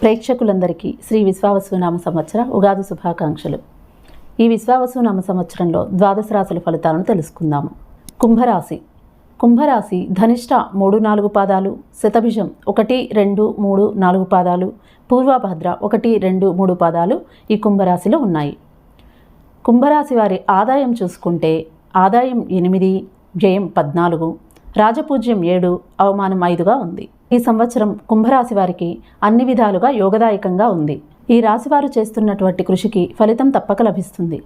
ప్రేక్షకులందరికీ శ్రీ విశ్వావసునామ సంవత్సర ఉగాది శుభాకాంక్షలు. ఈ విశ్వావసునామ సంవత్సరంలో ద్వాదశ రాశుల ఫలితాలను తెలుసుకుందాము. కుంభరాశి ధనిష్ట 3-4 పాదాలు, శతభిషం 1, 2, 3, 4 పాదాలు, పూర్వభద్ర 1, 2, 3 పాదాలు ఈ కుంభరాశిలో ఉన్నాయి. కుంభరాశి వారి ఆదాయం చూసుకుంటే ఆదాయం 8, వ్యయం 14, రాజపూజ్యం 7, అవమానం 5గా ఉంది. ఈ సంవత్సరం కుంభరాశి వారికి అన్ని విధాలుగా యోగదాయకంగా ఉంది. ఈ రాశివారు చేస్తున్నటువంటి కృషికి ఫలితం తప్పక లభిస్తుంది.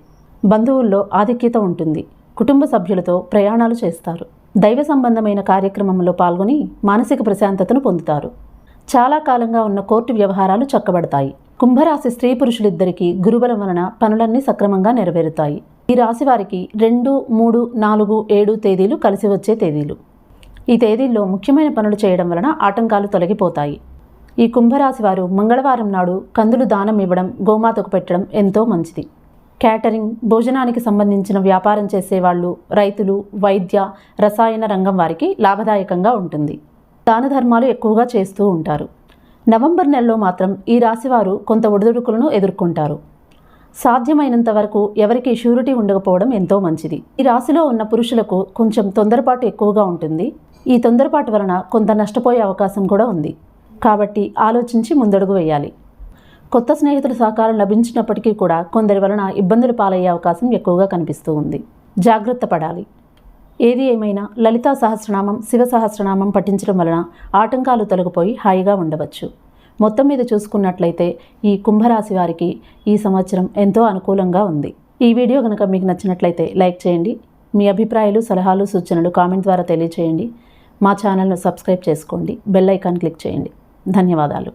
బంధువుల్లో ఆధిక్యత ఉంటుంది. కుటుంబ సభ్యులతో ప్రయాణాలు చేస్తారు. దైవ సంబంధమైన కార్యక్రమంలో పాల్గొని మానసిక ప్రశాంతతను పొందుతారు. చాలా కాలంగా ఉన్న కోర్టు వ్యవహారాలు చక్కబడతాయి. కుంభరాశి స్త్రీ పురుషులిద్దరికీ గురుబలం వలన పనులన్నీ సక్రమంగా నెరవేరుతాయి. ఈ రాశి వారికి 2, 3, 4, 7 తేదీలు కలిసి వచ్చే తేదీలు. ఈ తేదీల్లో ముఖ్యమైన పనులు చేయడం వలన ఆటంకాలు తొలగిపోతాయి. ఈ కుంభరాశి వారు మంగళవారం నాడు కందులు దానం ఇవ్వడం, గోమాతకు పెట్టడం ఎంతో మంచిది. క్యాటరింగ్, భోజనానికి సంబంధించిన వ్యాపారం చేసేవాళ్ళు, రైతులు, వైద్య, రసాయన రంగం వారికి లాభదాయకంగా ఉంటుంది. దాన ధర్మాలు ఎక్కువగా చేస్తూ ఉంటారు. నవంబర్ నెలలో మాత్రం ఈ రాశివారు కొంత ఒడిదుడుకులను ఎదుర్కొంటారు. సాధ్యమైనంత వరకు ఎవరికి షూరిటీ ఉండకపోవడం ఎంతో మంచిది. ఈ రాశిలో ఉన్న పురుషులకు కొంచెం తొందరపాటు ఎక్కువగా ఉంటుంది. ఈ తొందరపాటు వలన కొంత నష్టపోయే అవకాశం కూడా ఉంది. కాబట్టి ఆలోచించి ముందడుగు వేయాలి. కొత్త స్నేహితుల సహకారం లభించినప్పటికీ కూడా కొందరి వలన ఇబ్బందులు పాలయ్యే అవకాశం ఎక్కువగా కనిపిస్తూ ఉంది. జాగ్రత్త పడాలి. ఏది ఏమైనా లలితా సహస్రనామం, శివ సహస్రనామం పఠించడం వలన ఆటంకాలు తొలగిపోయి హాయిగా ఉండవచ్చు. మొత్తం మీద చూసుకున్నట్లయితే ఈ కుంభరాశి వారికి ఈ సంవత్సరం ఎంతో అనుకూలంగా ఉంది. ఈ వీడియో కనుక మీకు నచ్చినట్లయితే లైక్ చేయండి. మీ అభిప్రాయాలు, సలహాలు, సూచనలు కామెంట్ ద్వారా తెలియచేయండి. మా ఛానల్ను సబ్స్క్రైబ్ చేసుకోండి. బెల్ ఐకాన్ క్లిక్ చేయండి. ధన్యవాదాలు.